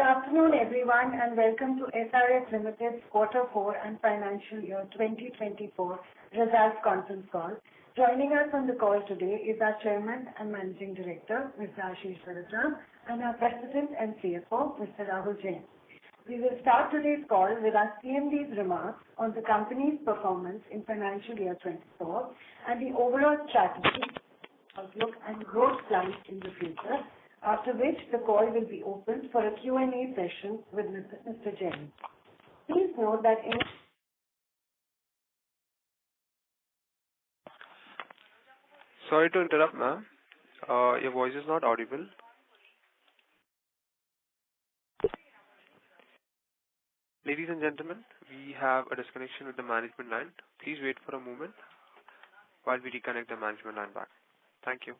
afternoon, everyone, and welcome to SRF Limited's Q4 and Financial Year 2024 Results Conference Call. Joining us on the call today is our Chairman and Managing Director, Mr. Ashish Bharat, and our President and CFO, Mr. Rahul Jain. We will start today's call with our CMD's remarks on the company's performance in Financial Year 24 and the overall strategy, outlook, and growth plans in the future, after which the call will be opened for a Q&A session with Mr. Jain. Please note that Sorry to interrupt, ma'am. Your voice is not audible. Ladies and gentlemen, we have a disconnection with the management line. Please wait for a moment while we reconnect the management line back. Thank you.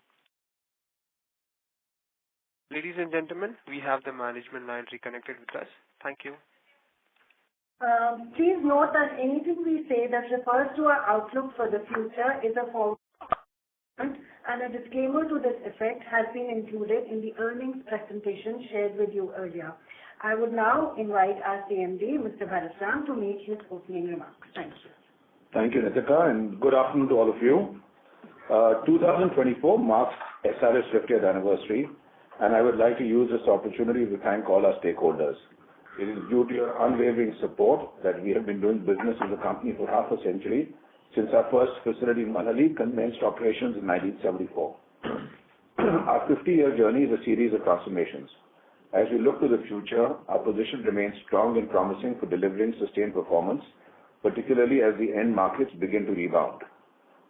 Ladies and gentlemen, we have the management line reconnected with us. Thank you. Please note that anything we say that refers to our outlook for the future is a forward statement, and a disclaimer to this effect has been included in the earnings presentation shared with you earlier. I would now invite our CMD, Mr. Bharat, to make his opening remarks. Thank you. Thank you, Nitika, and good afternoon to all of you. 2024 marks SRF's 50th anniversary, and I would like to use this opportunity to thank all our stakeholders. It is due to your unwavering support that we have been doing business with the company for half a century, since our first facility in Manali commenced operations in 1974. Our 50-year journey is a series of transformations. As we look to the future, our position remains strong and promising for delivering sustained performance, particularly as the end markets begin to rebound.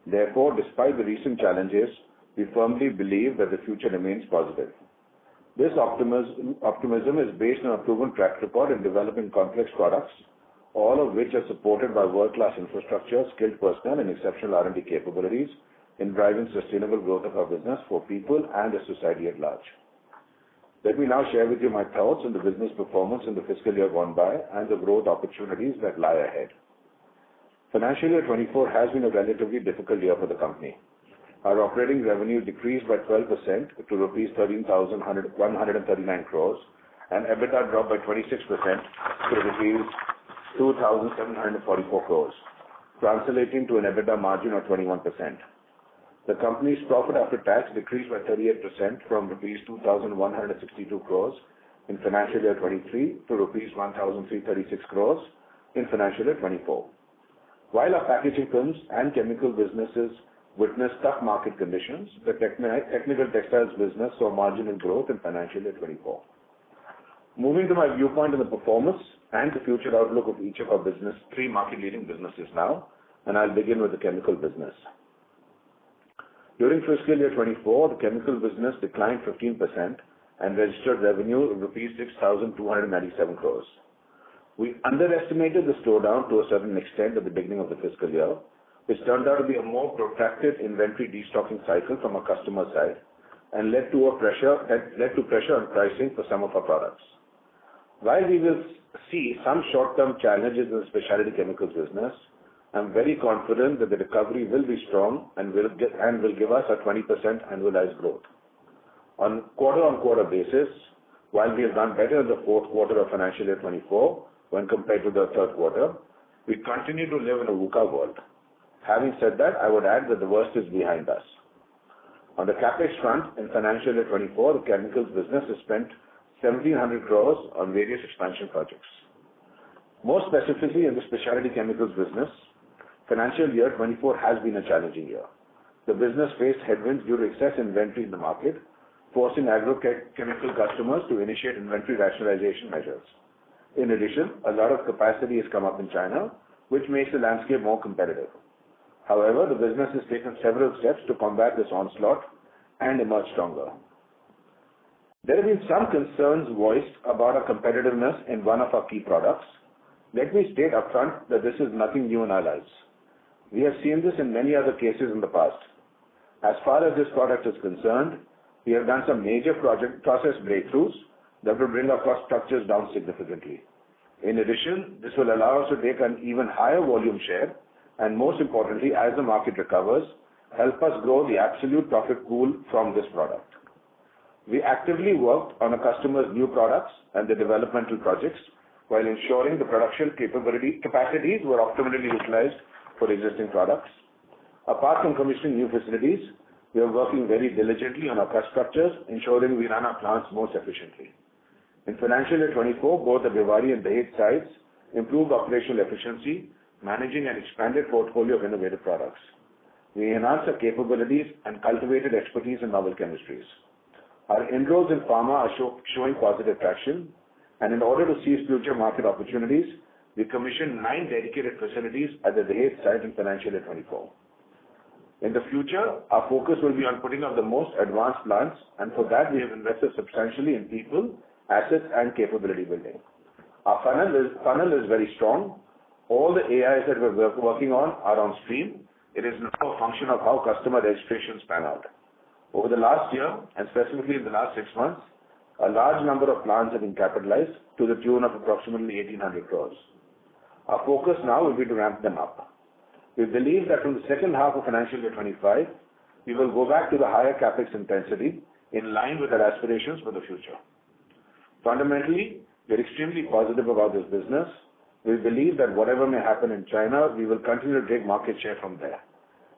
Therefore, despite the recent challenges, we firmly believe that the future remains positive. This optimism is based on a proven track record in developing complex products, all of which are supported by world-class infrastructure, skilled personnel, and exceptional R&D capabilities in driving sustainable growth of our business for people and the society at large. Let me now share with you my thoughts on the business performance in the fiscal year gone by and the growth opportunities that lie ahead. Financial year 24 has been a relatively difficult year for the company. Our operating revenue decreased by 12% to rupees 13,139 crores, and EBITDA dropped by 26% to rupees 2,744 crores, translating to an EBITDA margin of 21%. The company's profit after tax decreased by 38% from rupees 2,162 crores in financial year 23 to rupees 1,336 crores in financial year 24. While our packaging films and chemical businesses witnessed tough market conditions, the technical textiles business saw marginal growth in financial year 24. Moving to my viewpoint on the performance and the future outlook of each of our three market-leading businesses now, and I'll begin with the chemical business. During fiscal year 24, the chemical business declined 15% and registered revenue of rupees 6,297 crores. We underestimated the slowdown to a certain extent at the beginning of the fiscal year, which turned out to be a more protracted inventory destocking cycle from our customer side and led to pressure on pricing for some of our products. While we will see some short-term challenges in the specialty chemicals business, I'm very confident that the recovery will be strong and will give us a 20% annualized growth. On quarter-on-quarter basis, while we have done better in the fourth quarter of financial year 24 when compared to the third quarter, we continue to live in a VUCA world. Having said that, I would add that the worst is behind us. On the capex front, in financial year 24, the chemicals business has spent 1,700 crores on various expansion projects. More specifically, in the specialty chemicals business, financial year 24 has been a challenging year. The business faced headwinds due to excess inventory in the market, forcing agrochemical customers to initiate inventory rationalization measures. In addition, a lot of capacity has come up in China, which makes the landscape more competitive. However, the business has taken several steps to combat this onslaught and emerge stronger. There have been some concerns voiced about our competitiveness in one of our key products. Let me state upfront that this is nothing new in our lives. We have seen this in many other cases in the past. As far as this product is concerned, we have done some major process breakthroughs that will bring our cost structures down significantly. In addition, this will allow us to take an even higher volume share and, most importantly, as the market recovers, help us grow the absolute profit pool from this product. We actively worked on our customers' new products and the developmental projects while ensuring the production capacities were optimally utilized for existing products. Apart from commissioning new facilities, we are working very diligently on our cost structures, ensuring we run our plants most efficiently. In financial year 24, both the Bhiwadi and Dahej sites improved operational efficiency, managing an expanded portfolio of innovative products. We enhanced our capabilities and cultivated expertise in novel chemistries. Our inroads in pharma are showing positive traction, and in order to seize future market opportunities, we commissioned 9 dedicated facilities at the Dahej site in financial year 24. In the future, our focus will be on putting up the most advanced plants, and for that we have invested substantially in people, assets and capability building. Our funnel is very strong. All the AIs that we're working on are on stream. It is now a function of how customer registrations pan out. Over the last year, and specifically in the last 6 months, a large number of plants have been capitalized to the tune of approximately 1,800 crores. Our focus now will be to ramp them up. We believe that from the second half of financial year 25, we will go back to the higher capex intensity in line with our aspirations for the future. Fundamentally, we are extremely positive about this business. We believe that whatever may happen in China, we will continue to take market share from there.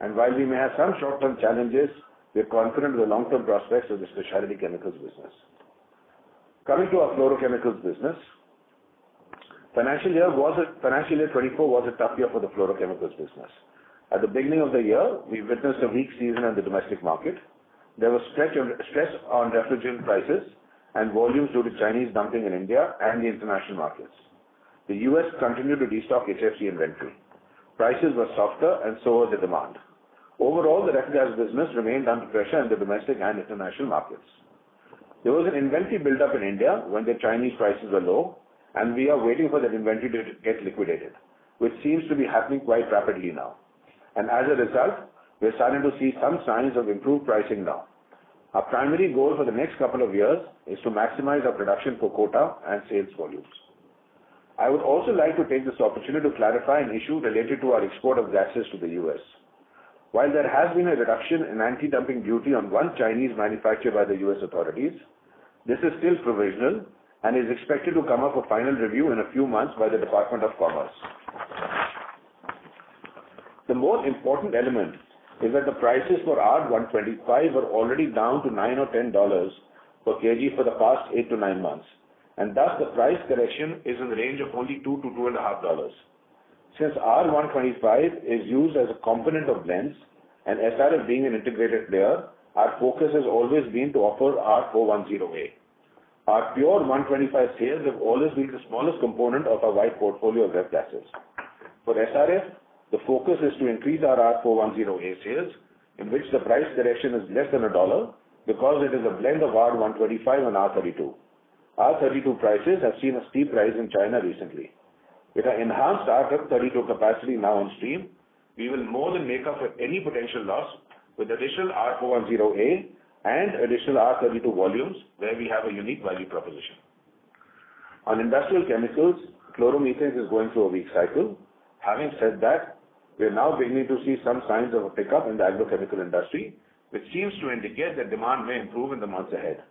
And while we may have some short-term challenges, we are confident of the long-term prospects of the specialty chemicals business. Coming to our fluorochemicals business, Financial year 24 was a tough year for the fluorochemicals business. At the beginning of the year, we witnessed a weak season in the domestic market. There was stress on refrigerant prices and volumes due to Chinese dumping in India and the international markets. The US continued to destock HFC inventory. Prices were softer and so was the demand. Overall, the ref gas business remained under pressure in the domestic and international markets. There was an inventory build-up in India when the Chinese prices were low, and we are waiting for that inventory to get liquidated, which seems to be happening quite rapidly now. And as a result, we are starting to see some signs of improved pricing now. Our primary goal for the next couple of years is to maximize our production for quota and sales volumes. I would also like to take this opportunity to clarify an issue related to our export of gases to the US. While there has been a reduction in anti-dumping duty on one Chinese manufacturer by the US authorities, this is still provisional and is expected to come up for final review in a few months by the Department of Commerce. The most important element is that the prices for R125 were already down to $9 or $10 per kg for the past 8 to 9 months, and thus the price correction is in the range of only $2 to $2.50. Since R125 is used as a component of blends, and SRF being an integrated player, our focus has always been to offer R410A. Our pure 125 sales have always been the smallest component of our wide portfolio of ref gases. For SRF, the focus is to increase our R410A sales, in which the price correction is less than $1 because it is a blend of R125 and R32. R32 prices have seen a steep rise in China recently. With our enhanced R32 capacity now on stream, we will more than make up for any potential loss with additional R410A and additional R32 volumes where we have a unique value proposition. On industrial chemicals, chloromethane is going through a weak cycle. Having said that, we are now beginning to see some signs of a pickup in the agrochemical industry, which seems to indicate that demand may improve in the months ahead.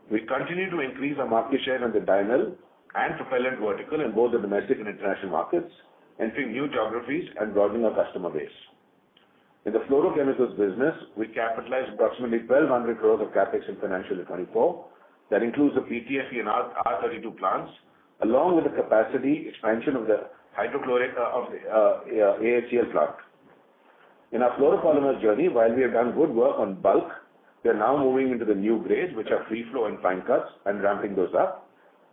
We continue to increase our market share in the diamel and propellant vertical in both the domestic and international markets, entering new geographies and broadening our customer base. In the fluorochemicals business, we capitalized approximately 1,200 crores of capex in financial year 24. That includes the PTFE and R32 plants, along with the capacity expansion of the hydrochloric AHCl plant. In our fluoropolymer journey, while we have done good work on bulk, we are now moving into the new grades, which are free flow and fine cuts, and ramping those up.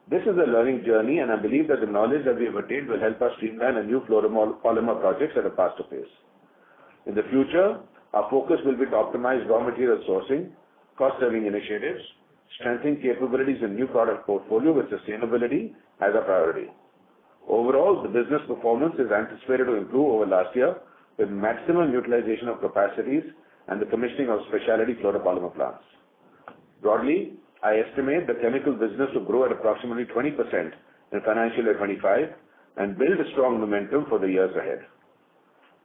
This is a learning journey, and I believe that the knowledge that we have attained will help us streamline a new fluoropolymer projects at a faster pace. In the future, our focus will be to optimize raw material sourcing, cost-saving initiatives, strengthening capabilities in new product portfolio with sustainability as a priority. Overall, the business performance is anticipated to improve over last year with maximum utilization of capacities and the commissioning of specialty fluoropolymer plants. Broadly, I estimate the chemical business to grow at approximately 20% in financial year 25 and build a strong momentum for the years ahead.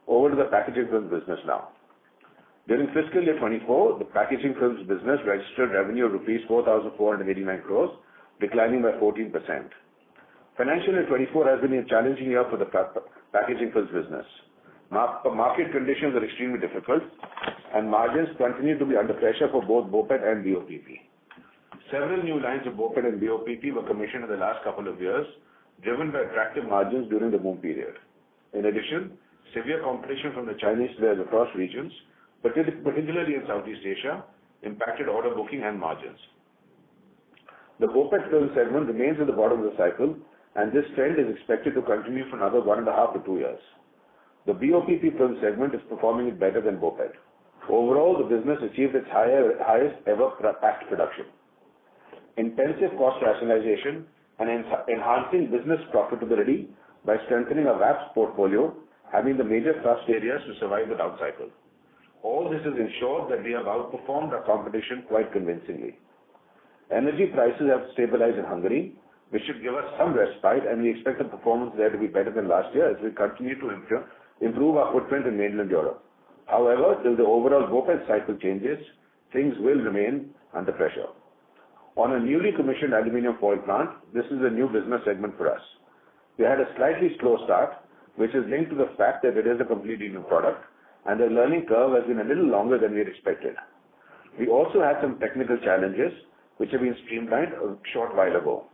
Over to the packaging film business now. During fiscal year 24, the packaging films business registered revenue of rupees 4,489 crores, declining by 14%. Financial year 24 has been a challenging year for the packaging films business. Market conditions are extremely difficult, and margins continue to be under pressure for both BOPET and BOPP. Several new lines of BOPET and BOPP were commissioned in the last couple of years, driven by attractive margins during the boom period. In addition, severe competition from the Chinese players across regions, particularly in Southeast Asia, impacted order booking and margins. The BOPET film segment remains at the bottom of the cycle, and this trend is expected to continue for another 1.5 to 2 years. The BOPP film segment is performing better than BOPET. Overall, the business achieved its highest ever packed production. Intensive cost rationalization and enhancing business profitability by strengthening our VAPs portfolio have been the major thrust areas to survive the down cycle. All this has ensured that we have outperformed our competition quite convincingly. Energy prices have stabilized in Hungary, which should give us some respite, and we expect the performance there to be better than last year as we continue to improve our footprint in mainland Europe. However, till the overall BOPET cycle changes, things will remain under pressure. On a newly commissioned aluminium foil plant, this is a new business segment for us. We had a slightly slow start, which is linked to the fact that it is a completely new product, and the learning curve has been a little longer than we had expected. We also had some technical challenges, which have been streamlined a short while ago.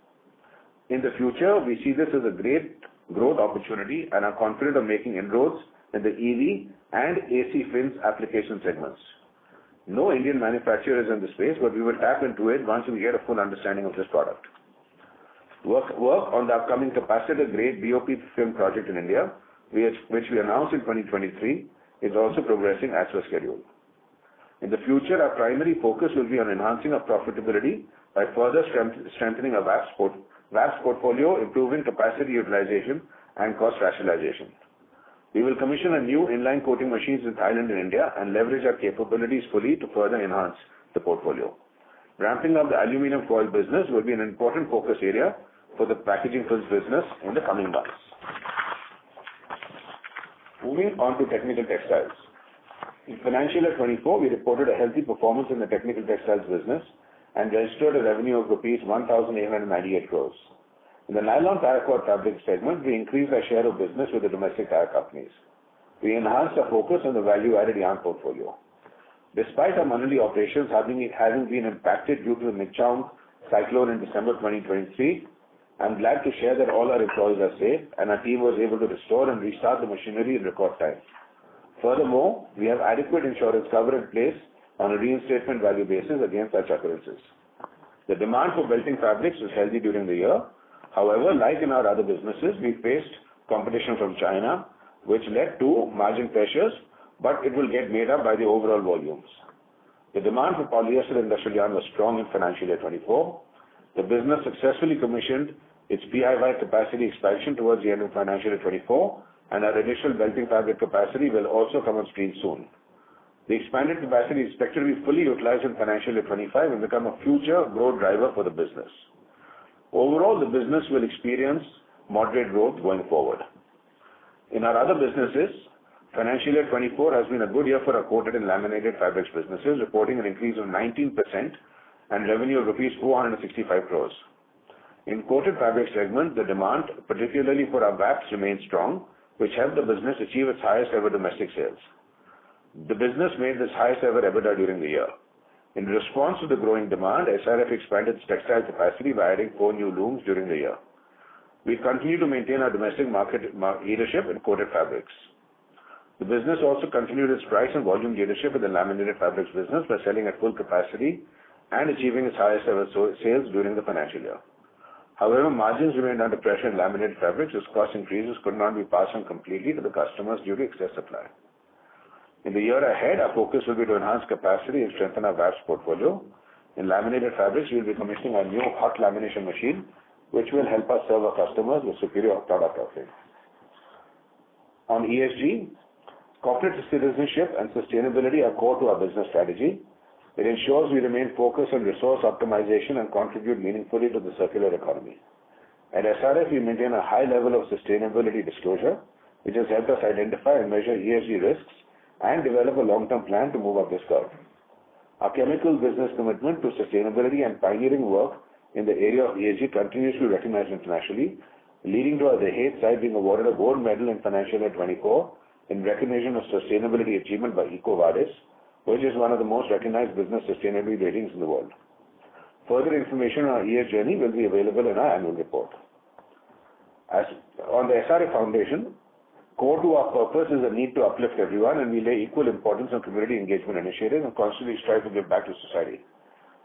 In the future, we see this as a great growth opportunity and are confident of making inroads in the EV and AC fins application segments. No Indian manufacturer is in the space, but we will tap into it once we get a full understanding of this product. Work on the upcoming capacitor-grade BOP film project in India, which we announced in 2023, is also progressing as per schedule. In the future, our primary focus will be on enhancing our profitability by further strengthening our VAPs portfolio, improving capacity utilization, and cost rationalization. We will commission a new inline coating machines in Thailand and India and leverage our capabilities fully to further enhance the portfolio. Ramping up the aluminium foil business will be an important focus area for the packaging films business in the coming months. Moving on to technical textiles. In financial year 24, we reported a healthy performance in the technical textiles business and registered a revenue of rupees 1,898 crores. In the nylon tire cord fabric segment, we increased our share of business with the domestic tire companies. We enhanced our focus on the value-added yarn portfolio. Despite our Manali operations having been impacted due to the Michaung cyclone in December 2023, I'm glad to share that all our employees are safe and our team was able to restore and restart the machinery in record time. Furthermore, we have adequate insurance cover in place on a reinstatement value basis against such occurrences. The demand for belting fabrics was healthy during the year. However, like in our other businesses, we faced competition from China, which led to margin pressures, but it will get made up by the overall volumes. The demand for polyester industrial yarn was strong in financial year 24. The business successfully commissioned its PIY capacity expansion towards the end of financial year 24, and our additional belting fabric capacity will also come on stream soon. The expanded capacity is expected to be fully utilized in financial year 25 and become a future growth driver for the business. Overall, the business will experience moderate growth going forward. In our other businesses, financial year 24 has been a good year for our coated and laminated fabrics businesses, reporting an increase of 19% and revenue of rupees 465 crores. In coated fabric segment, the demand, particularly for our VAPs, remains strong, which helped the business achieve its highest ever domestic sales. The business made its highest ever EBITDA during the year. In response to the growing demand, SRF expanded its textile capacity by adding 4 new looms during the year. We continue to maintain our domestic market leadership in coated fabrics. The business also continued its price and volume leadership in the laminated fabrics business by selling at full capacity and achieving its highest ever sales during the financial year. However, margins remained under pressure in laminated fabrics as cost increases could not be passed on completely to the customers due to excess supply. In the year ahead, our focus will be to enhance capacity and strengthen our VAPs portfolio. In laminated fabrics, we will be commissioning our new hot lamination machine, which will help us serve our customers with superior product offering. On ESG, corporate citizenship and sustainability are core to our business strategy. It ensures we remain focused on resource optimization and contribute meaningfully to the circular economy. At SRF, we maintain a high level of sustainability disclosure, which has helped us identify and measure ESG risks and develop a long-term plan to move up this curve. Our chemical business commitment to sustainability and pioneering work in the area of ESG continues to be recognized internationally, leading to our Dahej site being awarded a gold medal in financial year 24 in recognition of sustainability achievement by EcoVadis, which is one of the most recognized business sustainability ratings in the world. Further information on our ESG journey will be available in our annual report. As on the SRF Foundation, core to our purpose is the need to uplift everyone, and we lay equal importance on community engagement initiatives and constantly strive to give back to society.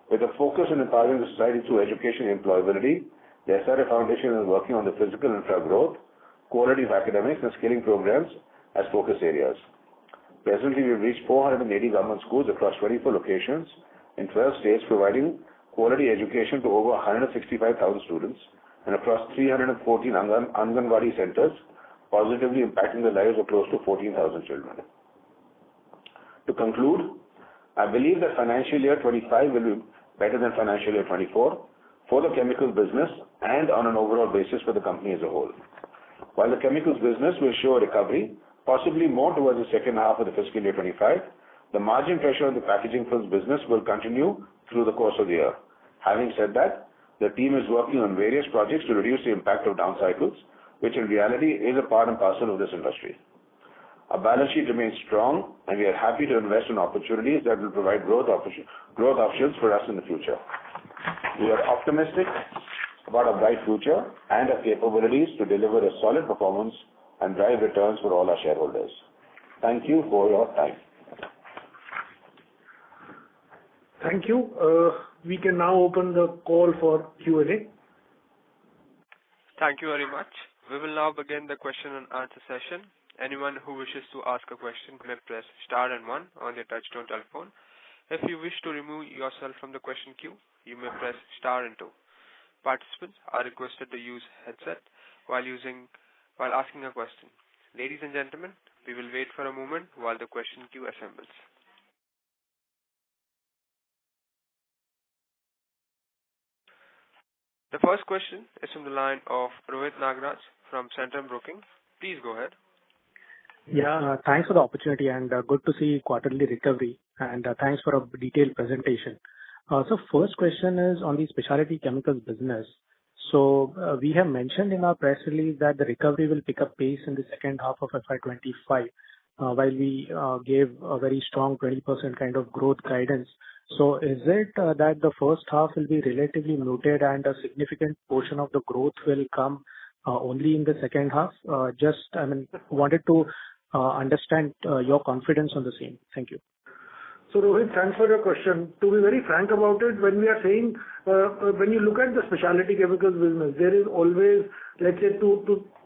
With a focus on empowering the society through education and employability, the SRF Foundation is working on the physical infra growth, quality of academics, and skilling programs as focus areas. Presently, we've reached 480 government schools across 24 locations in 12 states, providing quality education to over 165,000 students and across 314 Anganwadi centers, positively impacting the lives of close to 14,000 children. To conclude, I believe that financial year 25 will be better than financial year 24 for the chemicals business and on an overall basis for the company as a whole. While the chemicals business will show a recovery, possibly more towards the second half of the fiscal year 25, the margin pressure on the packaging films business will continue through the course of the year. Having said that, the team is working on various projects to reduce the impact of down cycles, which in reality is a part and parcel of this industry. Our balance sheet remains strong, and we are happy to invest in opportunities that will provide growth options for us in the future. We are optimistic about our bright future and our capabilities to deliver a solid performance and drive returns for all our shareholders. Thank you for your time. Thank you. We can now open the call for Q&A. Thank you very much. We will now begin the question and answer session. Anyone who wishes to ask a question may press star and 1 on their touchtone telephone. If you wish to remove yourself from the question queue, you may press star and 2. Participants are requested to use headset while asking a question. Ladies and gentlemen, we will wait for a moment while the question queue assembles. The first question is from the line of Rohit Nagraj from Centrum Broking. Please go ahead. Yeah, thanks for the opportunity and good to see quarterly recovery, and thanks for a detailed presentation. So first question is on the specialty chemicals business. So we have mentioned in our press release that the recovery will pick up pace in the second half of FY25, while we gave a very strong 20% kind of growth guidance. So is it that the first half will be relatively muted and a significant portion of the growth will come only in the second half? Wanted to understand your confidence on the same. Thank you. So Rohit, thanks for your question. To be very frank about it, when we are saying, when you look at the specialty chemicals business, there is always, let's say,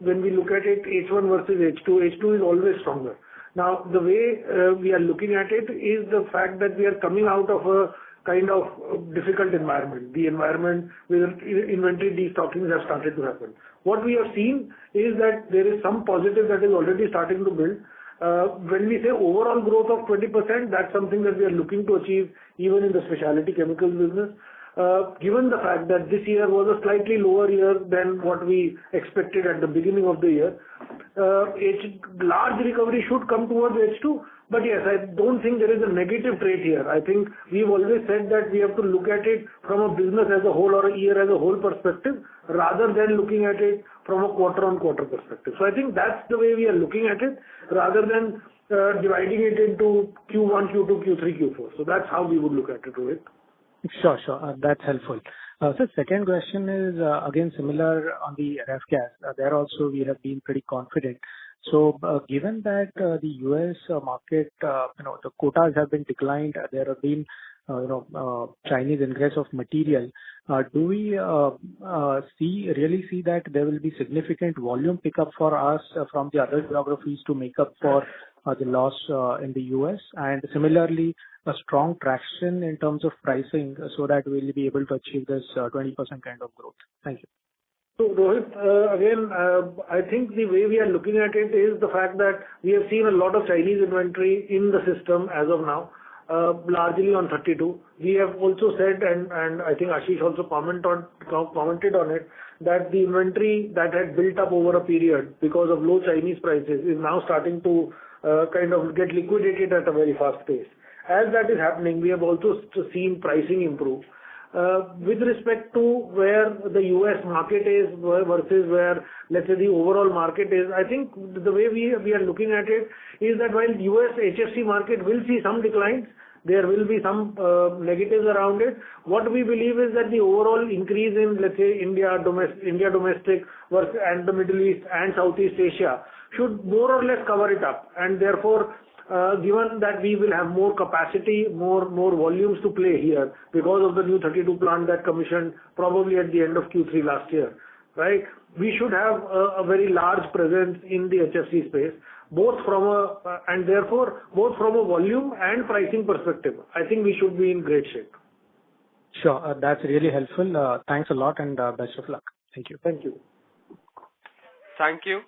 when we look at it, H1 versus H2 is always stronger. Now, the way we are looking at it is the fact that we are coming out of a kind of difficult environment. The environment where inventory destocking has started to happen. What we have seen is that there is some positive that is already starting to build. When we say overall growth of 20%, that's something that we are looking to achieve even in the specialty chemicals business. Given the fact that this year was a slightly lower year than what we expected at the beginning of the year, large recovery should come towards H2. But yes, I don't think there is a negative trait here. I think we've always said that we have to look at it from a business as a whole or a year as a whole perspective, rather than looking at it from a quarter-on-quarter perspective. So I think that's the way we are looking at it, rather than dividing it into Q1, Q2, Q3, Q4. So that's how we would look at it, Rohit. Sure. That's helpful. So second question is again similar on the ref gas. There also we have been pretty confident. So given that the US market, the quotas have been declined, there have been Chinese ingress of material. Do we really see that there will be significant volume pickup for us from the other geographies to make up for the loss in the US, and similarly a strong traction in terms of pricing so that we'll be able to achieve this 20% kind of growth? Thank you. So Rohit, again, I think the way we are looking at it is the fact that we have seen a lot of Chinese inventory in the system as of now. largely on 32. We have also said, and I think Ashish also commented on it, that the inventory that had built up over a period because of low Chinese prices is now starting to kind of get liquidated at a very fast pace. As that is happening, we have also seen pricing improve. With respect to where the US market is versus where, let's say, the overall market is, I think the way we are looking at it is that while US HFC market will see some declines, there will be some negatives around it. What we believe is that the overall increase in, let's say, India domestic versus and the Middle East and Southeast Asia should more or less cover it up. And therefore, given that we will have more capacity, more volumes to play here because of the new 32 plant that commissioned probably at the end of Q3 last year, right? We should have a very large presence in the HFC space, both from a volume and pricing perspective. I think we should be in great shape. Sure. That's really helpful. Thanks a lot and best of luck. Thank you. Thank you. Thank you.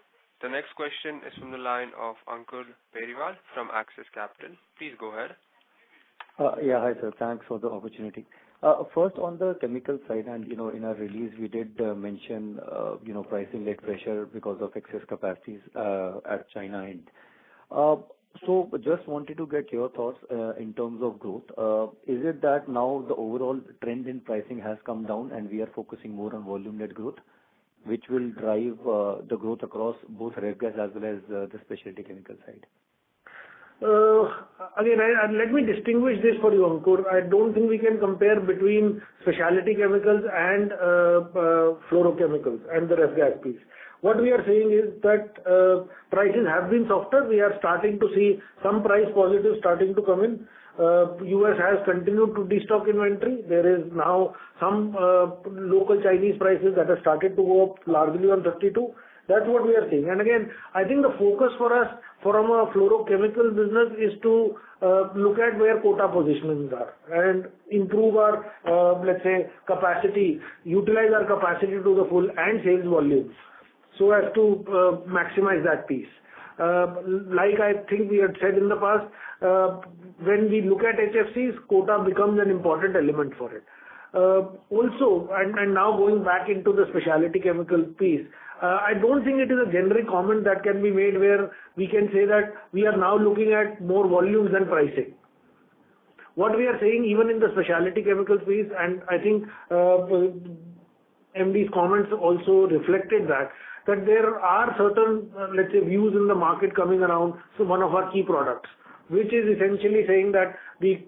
The next question is from the line of Ankur Periwal from Axis Capital. Please go ahead. Yeah, hi sir. Thanks for the opportunity. First on the chemical side, and in our release we did mention pricing-led pressure because of excess capacities at China end. So just wanted to get your thoughts in terms of growth. Is it that now the overall trend in pricing has come down and we are focusing more on volume-led growth, which will drive the growth across both ref gas as well as the specialty chemical side? Again, let me distinguish this for you, Ankur. I don't think we can compare between specialty chemicals and fluorochemicals and the ref gas piece. What we are saying is that prices have been softer. We are starting to see some price positives starting to come in. US has continued to destock inventory. There is now some local Chinese prices that have started to go up largely on 32. That's what we are seeing. And again, I think the focus for us from a fluorochemical business is to look at where quota positionings are and improve our, let's say, capacity, utilize our capacity to the full and sales volumes so as to maximize that piece. Like I think we had said in the past, when we look at HFCs, quota becomes an important element for it. Also, and now going back into the specialty chemical piece, I don't think it is a generic comment that can be made where we can say that we are now looking at more volumes than pricing. What we are saying, even in the specialty chemical piece, and I think MD's comments also reflected that there are certain, let's say, views in the market coming around one of our key products, which is essentially saying that the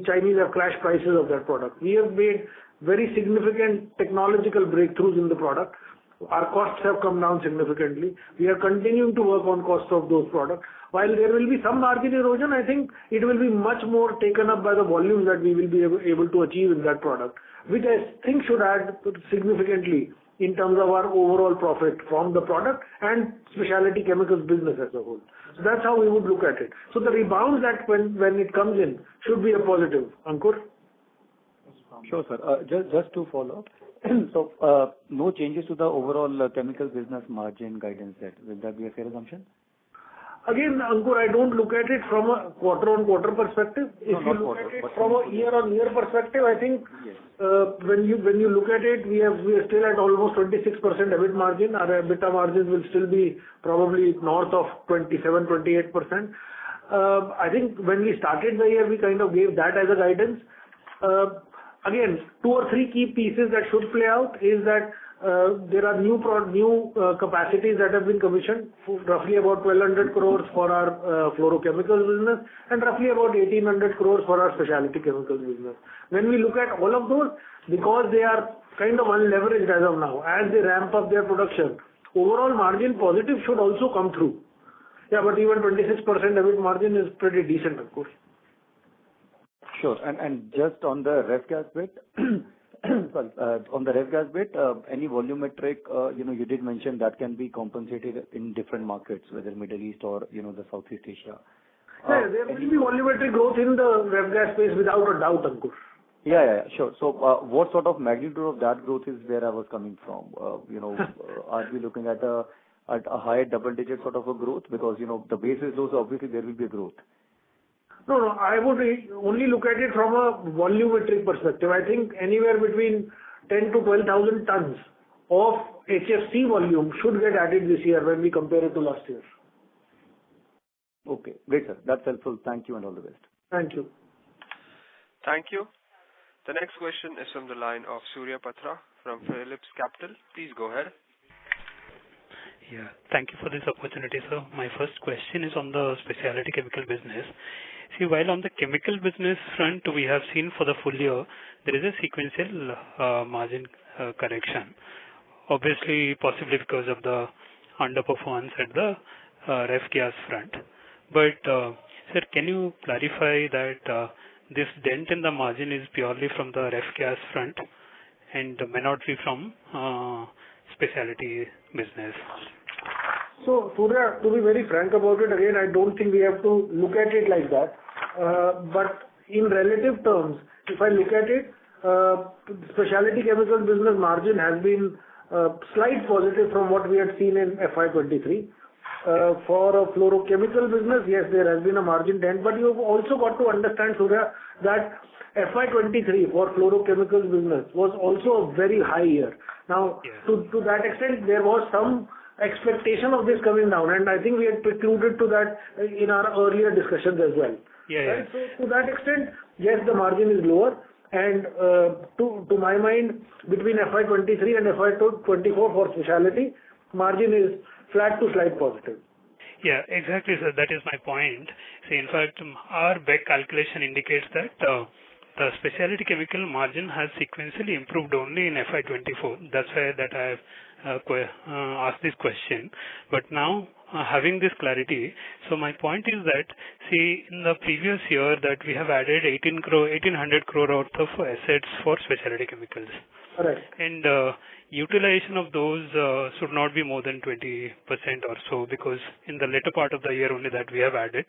Chinese have clashed prices of that product. We have made very significant technological breakthroughs in the product. Our costs have come down significantly. We are continuing to work on cost of those products. While there will be some margin erosion, I think it will be much more taken up by the volumes that we will be able to achieve in that product, which I think should add significantly in terms of our overall profit from the product and specialty chemicals business as a whole. So that's how we would look at it. So the rebound that when it comes in should be a positive. Ankur? Sure, sir. Just to follow up. So no changes to the overall chemical business margin guidance set. Will that be a fair assumption? Again, Ankur, I don't look at it from a quarter-on-quarter perspective. If you look at it from a year-on-year perspective, I think when you look at it, we are still at almost 26% EBIT margin. Our EBITDA margins will still be probably north of 27-28%. I think when we started the year, we kind of gave that as a guidance. Again, 2 or 3 key pieces that should play out is that there are new capacities that have been commissioned, roughly about 1,200 crores for our fluorochemicals business and roughly about 1,800 crores for our specialty chemicals business. When we look at all of those, because they are kind of unleveraged as of now, as they ramp up their production, overall margin positive should also come through. Yeah, but even 26% EBIT margin is pretty decent, of course. Sure. And just on the ref gas bit, on the ref gas bit, any volumetric, you did mention that can be compensated in different markets, whether Middle East or, the Southeast Asia. Yeah, there will be volumetric growth in the ref gas space without a doubt, Ankur. Yeah, sure. So what sort of magnitude of that growth is where I was coming from? Are we looking at a high double-digit sort of a growth? Because, the base is low, so obviously there will be a growth. No, no, I would only look at it from a volumetric perspective. I think anywhere between 10 to 12,000 tons of HFC volume should get added this year when we compare it to last year. Okay, great, sir. That's helpful. Thank you and all the best. Thank you. Thank you. The next question is from the line of Surya Patra from Philips Capital. Please go ahead. Yeah, thank you for this opportunity, sir. My first question is on the specialty chemical business. See, while on the chemical business front, we have seen for the full year, there is a sequential margin correction. Obviously, possibly because of the underperformance at the ref gas front. But, sir, can you clarify that this dent in the margin is purely from the ref gas front and may not be from specialty business? So, Surya, to be very frank about it, again, I don't think we have to look at it like that. But in relative terms, if I look at it, specialty chemical business margin has been slight positive from what we had seen in FY23. For a fluorochemical business, yes, there has been a margin dent, but you've also got to understand, Surya, that FY23 for fluorochemicals business was also a very high year. Now, to that extent, there was some expectation of this coming down, and I think we had precluded to that in our earlier discussions as well. Right? So to that extent, yes, the margin is lower, and to my mind, between FY23 and FY24 for specialty, margin is flat to slight positive. Yeah, exactly, sir. That is my point. See, in fact, our back calculation indicates that the specialty chemical margin has sequentially improved only in FY24. That's why that I have asked this question. But now, having this clarity, so my point is that, see, in the previous year that we have added 1,800 crore worth of assets for specialty chemicals. Correct. And utilization of those should not be more than 20% or so, because in the later part of the year only that we have added.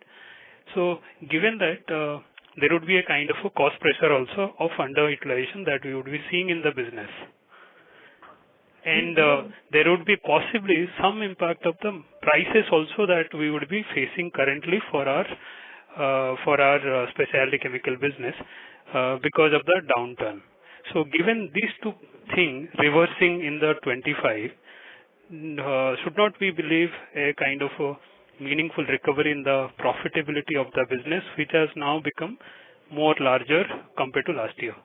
So given that there would be a kind of a cost pressure also of underutilization that we would be seeing in the business. And there would be possibly some impact of the prices also that we would be facing currently for our specialty chemical business because of the downturn. So given these two things reversing in the 25, should not we believe a kind of a meaningful recovery in the profitability of the business, which has now become more larger compared to last year?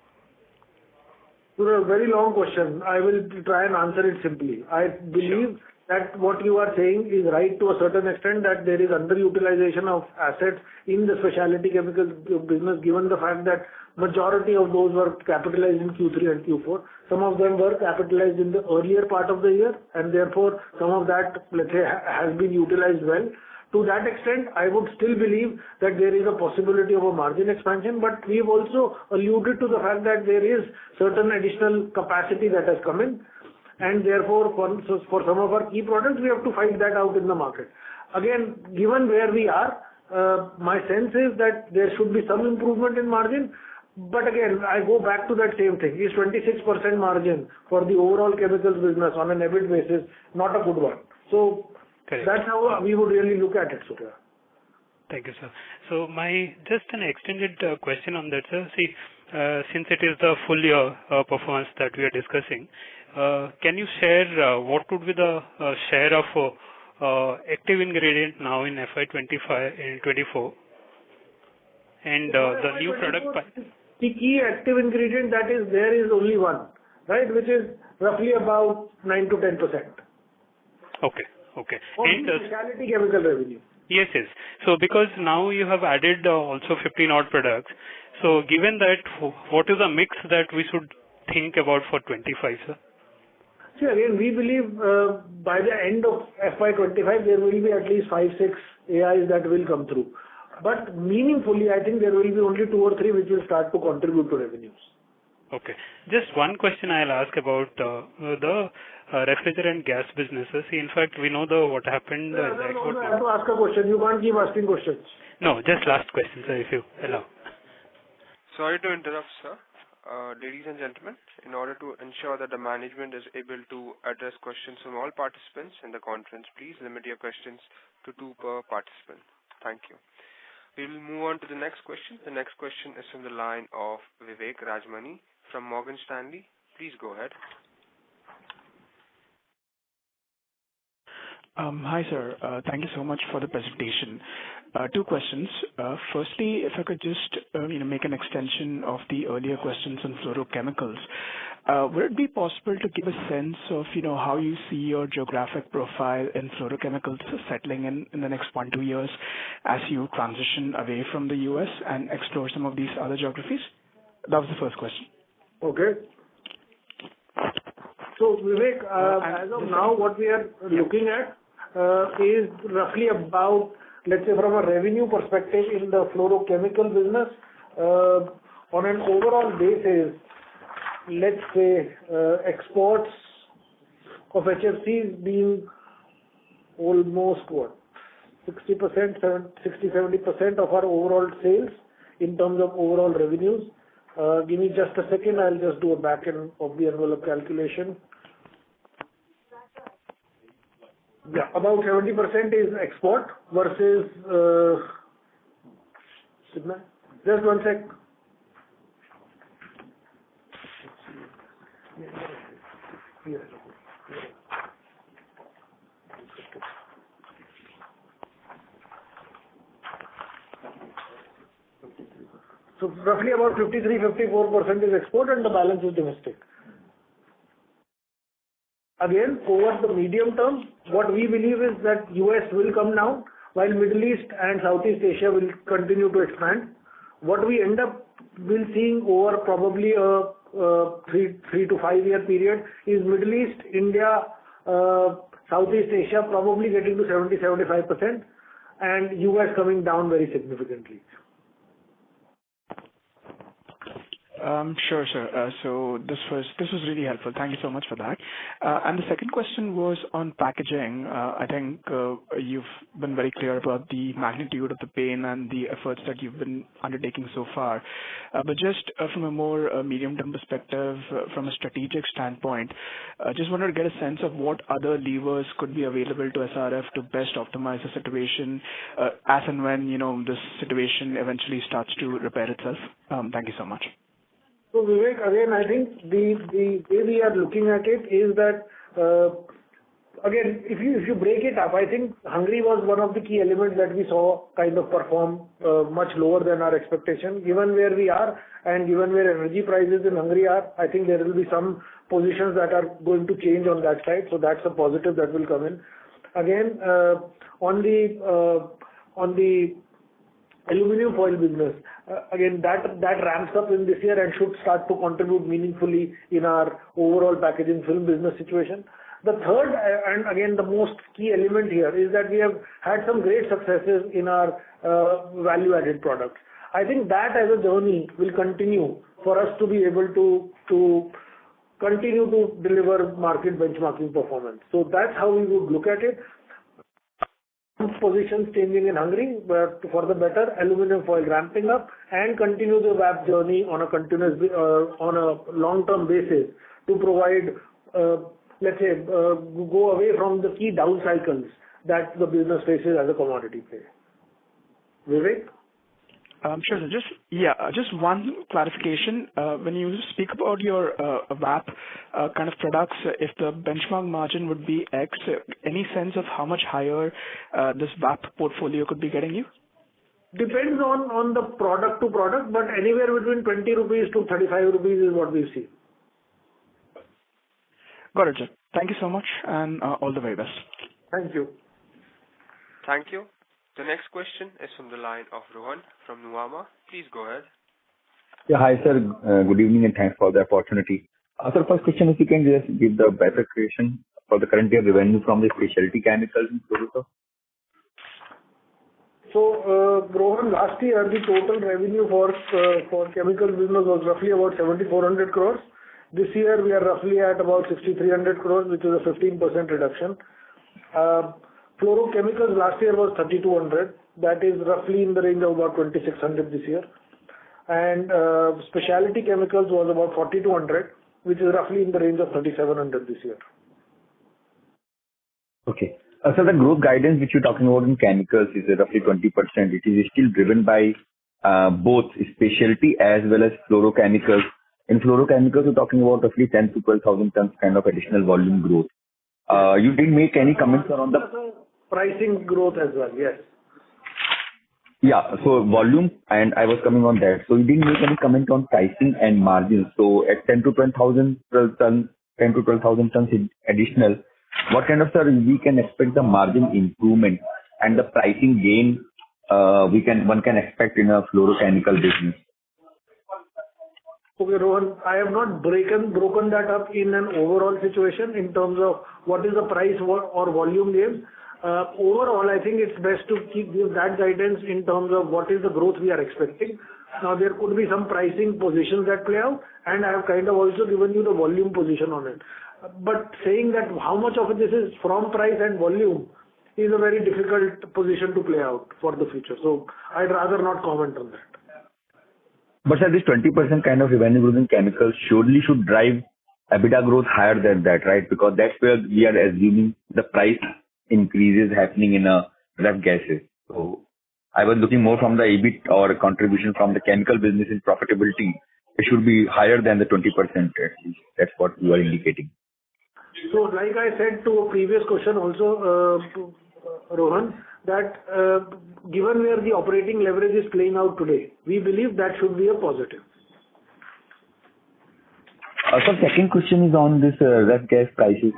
A very long question. I will try and answer it simply. I believe that what you are saying is right to a certain extent, that there is underutilization of assets in the specialty chemicals business, given the fact that majority of those were capitalized in Q3 and Q4. Some of them were capitalized in the earlier part of the year, and therefore some of that, let's say, has been utilized well. To that extent, I would still believe that there is a possibility of a margin expansion, but we've also alluded to the fact that there is certain additional capacity that has come in, and therefore for some of our key products, we have to fight that out in the market. Again, given where we are, my sense is that there should be some improvement in margin, but again, I go back to that same thing. Is 26% margin for the overall chemicals business on an EBIT basis not a good one? So correct. That's how we would really look at it, Surya. Thank you, sir. So my just an extended question on that, sir. See, since it is the full year performance that we are discussing, can you share what would be the share of active ingredient now in FY25 and 24, and the new product? The key active ingredient that is there is only one, right, which is roughly about 9 to 10%. Okay. Okay. Of the specialty chemical revenue. Yes, yes. So because now you have added also 15 odd products. So given that, what is the mix that we should think about for 25, sir? See, again, we believe by the end of FY25, there will be at least 5-6 AIs that will come through. But meaningfully, I think there will be only 2 or 3 which will start to contribute to revenues. Okay. Just one question I'll ask about the refrigerant gas businesses. See, in fact, we know what happened. No, I have to ask a question. You can't keep asking questions. No, just last question, sir, if you allow. Sorry to interrupt, sir. Ladies and gentlemen, in order to ensure that the management is able to address questions from all participants in the conference, please limit your questions to 2 per participant. Thank you. We will move on to the next question. The next question is from the line of Vivek Rajmani from Morgan Stanley. Please go ahead. Hi, sir. Thank you so much for the presentation. Two questions. Firstly, if I could just make an extension of the earlier questions on fluorochemicals. Would it be possible to give a sense of how you see your geographic profile in fluorochemicals settling in the next 1-2 years as you transition away from the US and explore some of these other geographies? That was the first question. Okay. So Vivek, as of now, what we are looking at is roughly about, let's say, from a revenue perspective in the fluorochemical business, on an overall basis, let's say, exports of HFCs being almost 60%, 60-70% of our overall sales in terms of overall revenues. Give me just a second, I'll just do a back end of the envelope calculation. Yeah, about 70% is export versus, just one sec. So roughly about 53-54% is export and the balance is domestic. Again, over the medium term, what we believe is that US will come down while Middle East and Southeast Asia will continue to expand. What we end up will seeing over probably a 3 to 5 year period is Middle East, India, Southeast Asia probably getting to 70-75% and US coming down very significantly. Sure, sir. So this was really helpful. Thank you so much for that. And the second question was on packaging. I think you've been very clear about the magnitude of the pain and the efforts that you've been undertaking so far. But just from a more medium-term perspective, from a strategic standpoint, just wanted to get a sense of what other levers could be available to SRF to best optimize the situation as and when this situation eventually starts to repair itself. Thank you so much. So Vivek, again, I think the way we are looking at it is that, again, if you break it up, I think Hungary was one of the key elements that we saw kind of perform much lower than our expectation. Given where we are and given where energy prices in Hungary are, I think there will be some positions that are going to change on that side. So that's a positive that will come in. Again, on the aluminum foil business, again, that ramps up in this year and should start to contribute meaningfully in our overall packaging film business situation. The third, and again, the most key element here is that we have had some great successes in our value-added products. I think that as a journey will continue for us to be able to continue to deliver market benchmarking performance. So that's how we would look at it. Positions changing in Hungary, but for the better, aluminum foil ramping up and continue the VAP journey on a continuous, on a long-term basis to provide, let's say, go away from the key down cycles that the business faces as a commodity play. Vivek? Sure. So just one clarification. When you speak about your VAP kind of products, if the benchmark margin would be X, any sense of how much higher this VAP portfolio could be getting you? Depends on the product to product, but anywhere between 20 rupees to 35 rupees is what we see. Got it, sir. Thank you so much and all the very best. Thank you. Thank you. The next question is from the line of Rohan from Nuvama. Please go ahead. Yeah, hi sir. Good evening and thanks for the opportunity. Sir, first question, if you can just give the bifurcation for the current year revenue from the specialty chemicals in fluoro. So, Rohan, last year the total revenue for chemical business was roughly about 7,400 crores. This year we are roughly at about 6,300 crores, which is a 15% reduction. Fluorochemicals last year was 3,200. That is roughly in the range of about 2,600 this year. And specialty chemicals was about 4,200, which is roughly in the range of 3,700 this year. Okay. So the growth guidance which you're talking about in chemicals is roughly 20%. It is still driven by both specialty as well as fluorochemicals. In fluorochemicals, you're talking about roughly 10 to 12,000 tons kind of additional volume growth. You didn't make any comments around the pricing growth as well, yes. Yeah, so volume, and I was coming on that. So you didn't make any comment on pricing and margins. So at 10 to 12,000 tons, 10 to 12,000 tons additional, what kind of, sir, we can expect the margin improvement and the pricing gain one can expect in a fluorochemical business? Okay, Rohan, I have not broken that up in an overall situation in terms of what is the price or volume gain. Overall, I think it's best to give that guidance in terms of what is the growth we are expecting. Now, there could be some pricing positions that play out, and I have kind of also given you the volume position on it. But saying that how much of this is from price and volume is a very difficult position to play out for the future. So I'd rather not comment on that. But sir, this 20% kind of revenue growth in chemicals surely should drive EBITDA growth higher than that, right? Because that's where we are assuming the price increases happening in ref gases. So I was looking more from the EBIT or contribution from the chemical business in profitability. It should be higher than the 20% at least. That's what you are indicating. So like I said to a previous question also, Rohan, that given where the operating leverage is playing out today, we believe that should be a positive. So second question is on this ref gas prices,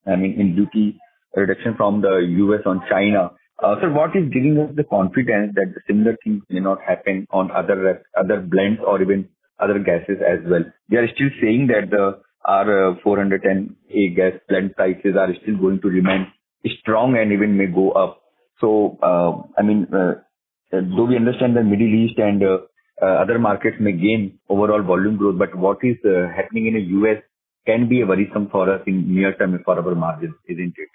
in duty reduction from the US on China. So what is giving us the confidence that the similar things may not happen on other blends or even other gases as well? We are still saying that the R410A gas blend prices are still going to remain strong and even may go up. So, though we understand the Middle East and other markets may gain overall volume growth, but what is happening in the US can be a worrisome for us in near term for our margins, isn't it?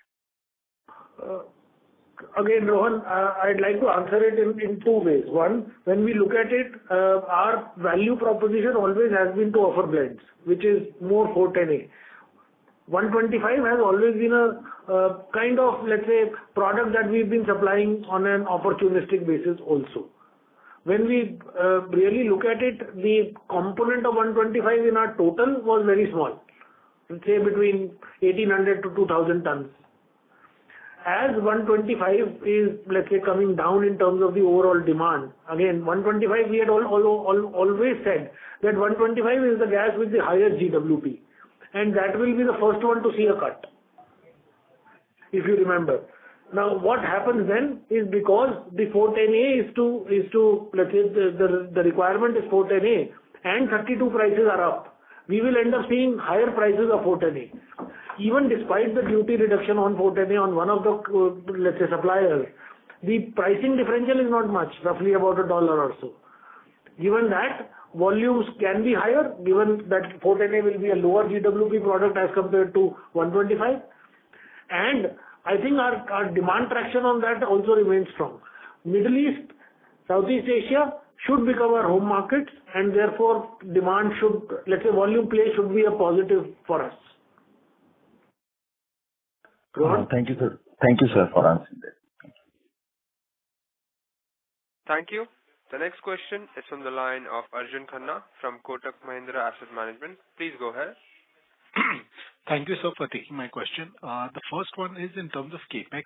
Again, Rohan, I'd like to answer it in two ways. One, when we look at it, our value proposition always has been to offer blends, which is more 410A. 125 has always been a kind of, let's say, product that we've been supplying on an opportunistic basis also. When we really look at it, the component of 125 in our total was very small, let's say between 1800 to 2000 tons. As 125 is, let's say, coming down in terms of the overall demand, again, 125, we had always said that 125 is the gas with the highest GWP, and that will be the first one to see a cut, if you remember. Now, what happens then is because the 410A is to let's say, the requirement is 410A, and 32 prices are up, we will end up seeing higher prices of 410A. Even despite the duty reduction on 410A on one of the, let's say, suppliers, the pricing differential is not much, roughly about $1 or so. Given that, volumes can be higher, given that 410A will be a lower GWP product as compared to 125. And I think our demand traction on that also remains strong. Middle East, Southeast Asia should become our home markets, and therefore demand should, let's say, volume play should be a positive for us. Thank you, sir. Thank you, sir, for answering that. Thank you. The next question is from the line of Arjun Khanna from Kotak Mahindra Asset Management. Please go ahead. Thank you, sir, for taking my question. The first one is in terms of CapEx.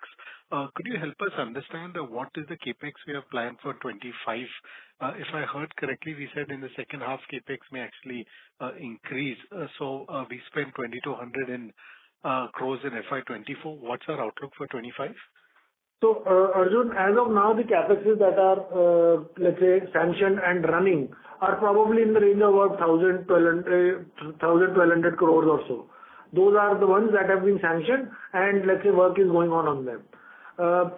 Could you help us understand what is the CapEx we have planned for 25? If I heard correctly, we said in the second half CapEx may actually increase. So we spent 2,200 crores in FY24. What's our outlook for 25? So, Arjun, as of now, the CapExes that are, let's say, sanctioned and running are probably in the range of about 1,200 crores or so. Those are the ones that have been sanctioned and, let's say, work is going on them.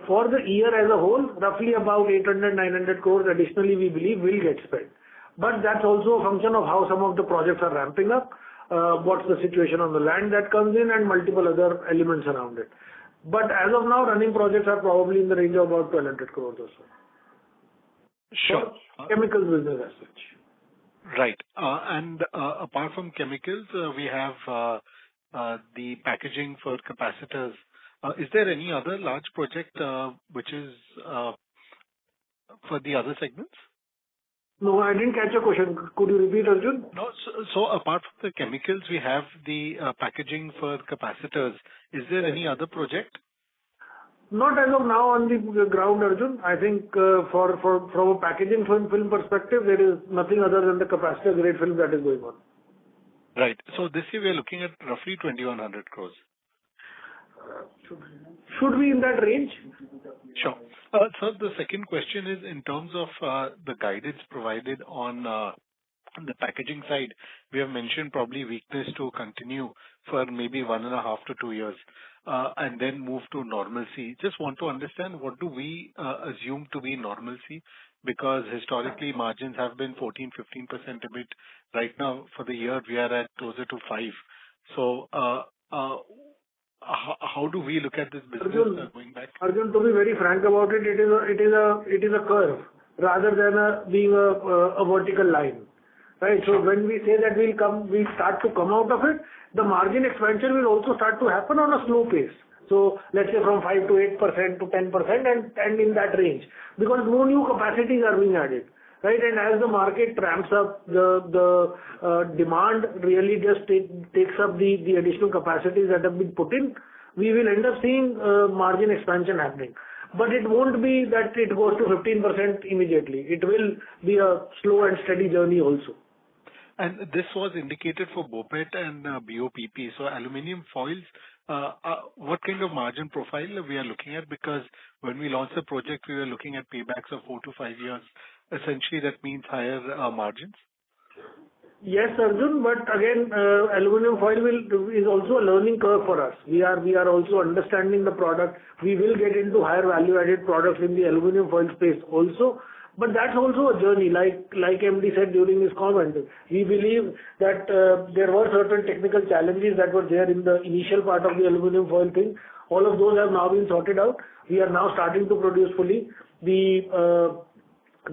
For the year as a whole, roughly about 800-900 crores additionally, we believe will get spent. But that's also a function of how some of the projects are ramping up, what's the situation on the land that comes in, and multiple other elements around it. But as of now, running projects are probably in the range of about 1,200 crores or so. Sure. For chemical business as such. Right. And apart from chemicals, we have the packaging for capacitors Is there any other large project which is for the other segments? No, I didn't catch your question. Could you repeat, Arjun? No. So apart from the chemicals, we have the packaging for capacitors. Is there any other project? Not as of now on the ground, Arjun. I think from a packaging film perspective, there is nothing other than the capacitor grade film that is going on. Right. So this year we are looking at roughly 2,100 crores. Should be in that range. Sure. So the second question is in terms of the guidance provided on the packaging side, we have mentioned probably weakness to continue for maybe 1.5 to 2 years, and then move to normalcy. Just want to understand, what do we assume to be normalcy? Because historically margins have been 14-15% a bit. Right now for the year we are at closer to 5. So how do we look at this business going back? Arjun, to be very frank about it, it is a curve rather than being a vertical line. Right. So when we say that we start to come out of it, the margin expansion will also start to happen on a slow pace. So let's say from 5 to 8% to 10% and in that range, because no new capacities are being added. Right. And as the market ramps up, the demand really just takes up the additional capacities that have been put in, we will end up seeing margin expansion happening. But it won't be that it goes to 15% immediately. It will be a slow and steady journey also. And this was indicated for BOPET and BOPP. So aluminium foils, what kind of margin profile we are looking at? Because when we launched the project, we were looking at paybacks of 4 to 5 years. Essentially, that means higher margins. Yes, Arjun, but again, aluminum foil is also a learning curve for us. We are also understanding the product. We will get into higher value-added products in the aluminum foil space also. But that's also a journey, like MD said during his comment. We believe that there were certain technical challenges that were there in the initial part of the aluminum foil thing. All of those have now been sorted out. We are now starting to produce fully.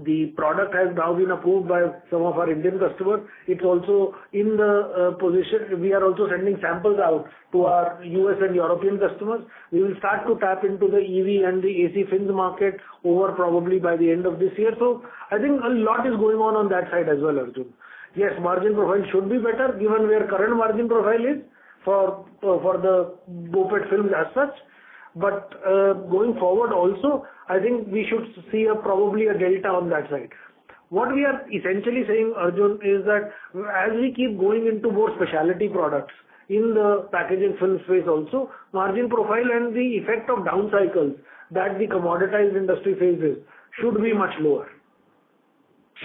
The product has now been approved by some of our Indian customers. It's also in the position. We are also sending samples out to our US and European customers. We will start to tap into the EV and the AC fins market over probably by the end of this year. So I think a lot is going on that side as well, Arjun. Yes, margin profile should be better given where current margin profile is for the BOPET films as such. But going forward also, I think we should see probably a delta on that side. What we are essentially saying, Arjun, is that as we keep going into more specialty products in the packaging film space also, margin profile and the effect of down cycles that the commoditized industry faces should be much lower.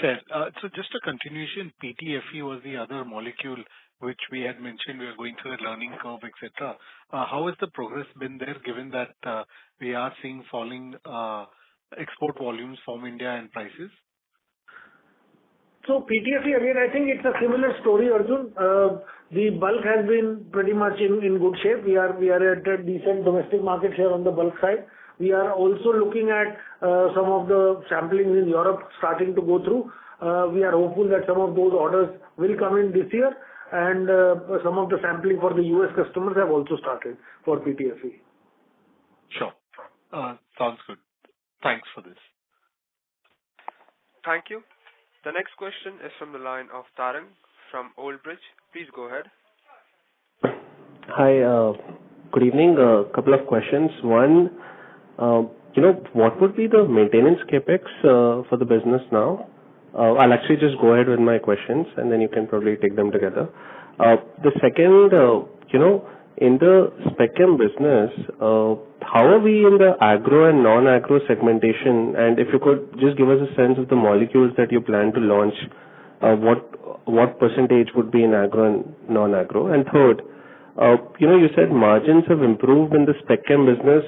Fair. So just a continuation, PTFE was the other molecule which we had mentioned we are going through the learning curve, etc. How has the progress been there, given that we are seeing falling export volumes from India and prices? So PTFE, again, I think it's a similar story, Arjun. The bulk has been pretty much in good shape. We are at a decent domestic market share on the bulk side. We are also looking at some of the samplings in Europe starting to go through. We are hopeful that some of those orders will come in this year, and some of the sampling for the US customers have also started for PTFE. Sure. Sounds good. Thanks for this. Thank you. The next question is from the line of Tarang from Old Bridge. Please go ahead. Hi, good evening. A couple of questions. One, what would be the maintenance capex for the business now? I'll actually just go ahead with my questions and then you can probably take them together. The second, in the Spec Chem business, how are we in the agro and non-agro segmentation? And if you could just give us a sense of the molecules that you plan to launch, what percentage would be in agro and non-agro? And third, you said margins have improved in the Spec Chem business.